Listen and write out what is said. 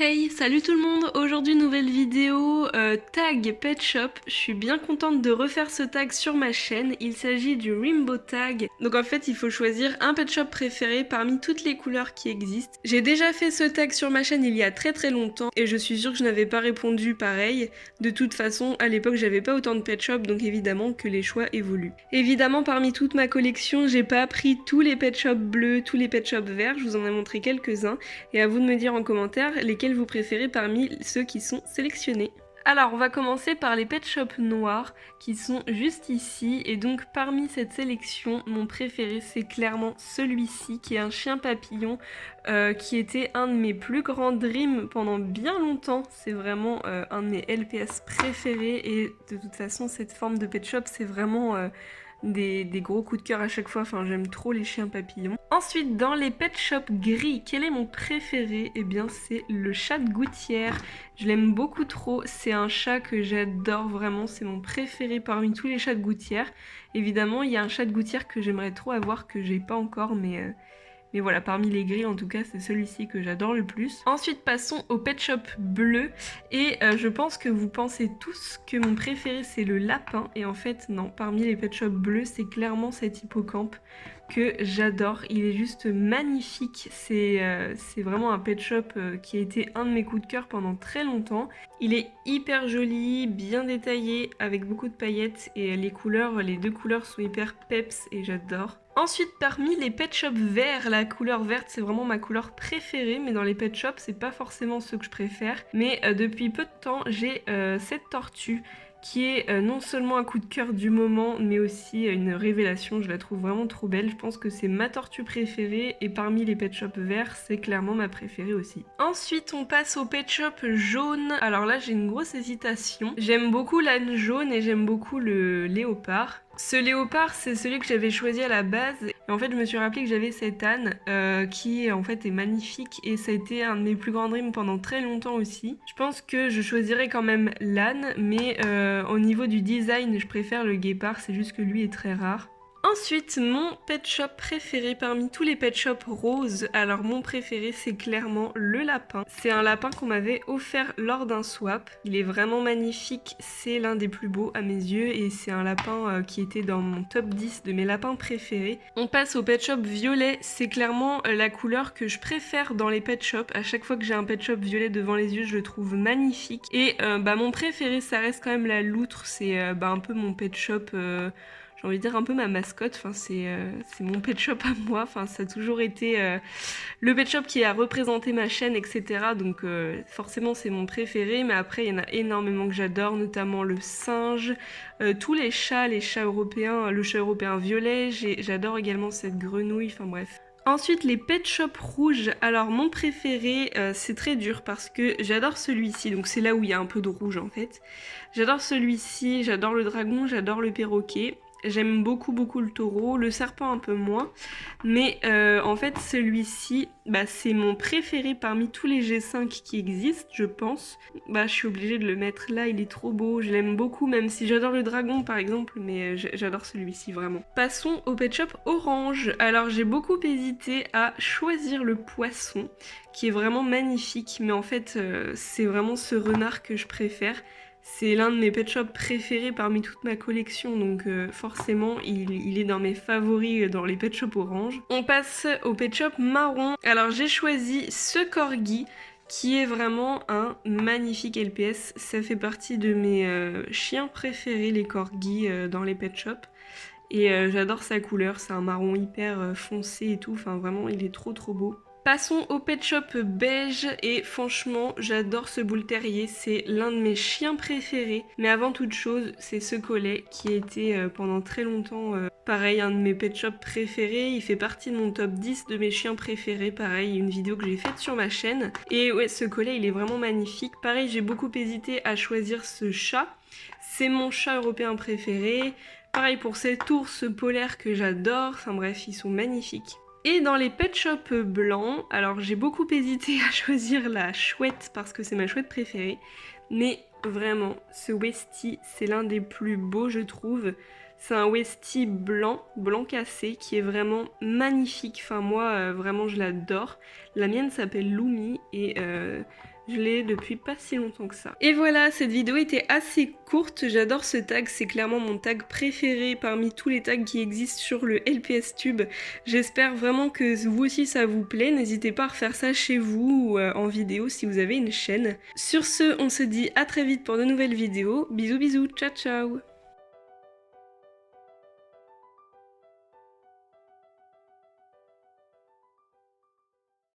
Hey, salut tout le monde! Aujourd'hui, nouvelle vidéo tag Pet Shop. Je suis bien contente de refaire ce tag sur ma chaîne. Il s'agit du Rainbow Tag. Donc en fait, il faut choisir un Pet Shop préféré parmi toutes les couleurs qui existent. J'ai déjà fait ce tag sur ma chaîne il y a très longtemps et je suis sûre que je n'avais pas répondu pareil. De toute façon, à l'époque, j'avais pas autant de Pet Shop, donc évidemment que les choix évoluent. Évidemment, parmi toute ma collection, j'ai pas pris tous les Pet Shop bleus, tous les Pet Shop verts. Je vous en ai montré quelques-uns et à vous de me dire en commentaire lesquels vous préférez parmi ceux qui sont sélectionnés. Alors on va commencer par les Pet Shop noirs qui sont juste ici et donc parmi cette sélection mon préféré c'est clairement celui-ci qui est un chien papillon qui était un de mes plus grands dreams pendant bien longtemps. C'est vraiment un de mes LPS préférés et de toute façon cette forme de Pet Shop c'est vraiment des gros coups de cœur à chaque fois, enfin j'aime trop les chiens papillons. Ensuite dans les Pet Shop gris, quel est mon préféré? Eh bien c'est le chat de gouttière, je l'aime beaucoup trop, c'est un chat que j'adore vraiment, c'est mon préféré parmi tous les chats de gouttière. Évidemment il y a un chat de gouttière que j'aimerais trop avoir que j'ai pas encore mais voilà, parmi les gris en tout cas, c'est celui-ci que j'adore le plus. Ensuite, passons au Pet Shop bleu. Et je pense que vous pensez tous que mon préféré c'est le lapin. Et en fait, non, parmi les Pet Shop bleus, c'est clairement cet hippocampe que j'adore. Il est juste magnifique. C'est vraiment un Pet Shop qui a été un de mes coups de cœur pendant très longtemps. Il est hyper joli, bien détaillé, avec beaucoup de paillettes. Et les deux couleurs sont hyper peps et j'adore. Ensuite, parmi les Pet Shop verts, la couleur verte c'est vraiment ma couleur préférée, mais dans les Pet Shop c'est pas forcément ceux que je préfère. Mais depuis peu de temps, j'ai cette tortue qui est non seulement un coup de cœur du moment, mais aussi une révélation. Je la trouve vraiment trop belle. Je pense que c'est ma tortue préférée et parmi les Pet Shop verts, c'est clairement ma préférée aussi. Ensuite, on passe au Pet Shop jaune. Alors là, j'ai une grosse hésitation. J'aime beaucoup l'âne jaune et j'aime beaucoup le léopard. Ce léopard, c'est celui que j'avais choisi à la base. Et en fait, je me suis rappelé que j'avais cet âne qui, en fait, est magnifique. Et ça a été un de mes plus grands dreams pendant très longtemps aussi. Je pense que je choisirais quand même l'âne. Mais au niveau du design, je préfère le guépard. C'est juste que lui est très rare. Ensuite, mon Pet Shop préféré parmi tous les Pet Shop roses, alors mon préféré c'est clairement le lapin. C'est un lapin qu'on m'avait offert lors d'un swap. Il est vraiment magnifique, c'est l'un des plus beaux à mes yeux et c'est un lapin qui était dans mon top 10 de mes lapins préférés. On passe au Pet Shop violet, c'est clairement la couleur que je préfère dans les Pet Shop. À chaque fois que j'ai un Pet Shop violet devant les yeux, je le trouve magnifique. Et mon préféré ça reste quand même la loutre, c'est un peu mon Pet Shop... j'ai envie de dire un peu ma mascotte, enfin, c'est mon Pet Shop à moi, enfin, ça a toujours été le Pet Shop qui a représenté ma chaîne, etc. Donc forcément c'est mon préféré, mais après il y en a énormément que j'adore, notamment le singe, tous les chats européens, le chat européen violet, j'adore également cette grenouille, enfin bref. Ensuite, les Pet Shop rouges. Alors, mon préféré, c'est très dur parce que j'adore celui-ci. Donc, c'est là où il y a un peu de rouge en fait. J'adore celui-ci, j'adore le dragon, j'adore le perroquet. J'aime beaucoup le taureau, le serpent un peu moins. Mais en fait, celui-ci, c'est mon préféré parmi tous les G5 qui existent, je pense. Je suis obligée de le mettre là, il est trop beau. Je l'aime beaucoup, même si j'adore le dragon par exemple, mais j'adore celui-ci vraiment. Passons au Pet Shop orange. Alors, j'ai beaucoup hésité à choisir le poisson, qui est vraiment magnifique. Mais en fait, c'est vraiment ce renard que je préfère. C'est l'un de mes Pet Shop préférés parmi toute ma collection, donc forcément il est dans mes favoris dans les Pet Shop orange. On passe au Pet Shop marron. Alors j'ai choisi ce corgi qui est vraiment un magnifique LPS. Ça fait partie de mes chiens préférés, les corgis dans les Pet Shop. Et j'adore sa couleur, c'est un marron hyper foncé et tout, enfin vraiment il est trop beau. Passons au Pet Shop beige et franchement j'adore ce Bull Terrier, c'est l'un de mes chiens préférés. Mais avant toute chose c'est ce collet qui a été pendant très longtemps pareil un de mes Pet Shop préférés. Il fait partie de mon top 10 de mes chiens préférés, pareil une vidéo que j'ai faite sur ma chaîne. Et ouais ce collet il est vraiment magnifique. Pareil j'ai beaucoup hésité à choisir ce chat, c'est mon chat européen préféré. Pareil pour cet ours polaire que j'adore, enfin bref ils sont magnifiques. Et dans les Pet Shop blancs, alors j'ai beaucoup hésité à choisir la chouette parce que c'est ma chouette préférée, mais vraiment, ce Westie, c'est l'un des plus beaux je trouve. C'est un Westie blanc cassé, qui est vraiment magnifique, enfin moi vraiment je l'adore. La mienne s'appelle Lumi et Je l'ai depuis pas si longtemps que ça. Et voilà, cette vidéo était assez courte, j'adore ce tag, c'est clairement mon tag préféré parmi tous les tags qui existent sur le LPS Tube. J'espère vraiment que vous aussi ça vous plaît, n'hésitez pas à refaire ça chez vous ou en vidéo si vous avez une chaîne. Sur ce, on se dit à très vite pour de nouvelles vidéos, bisous bisous, ciao ciao.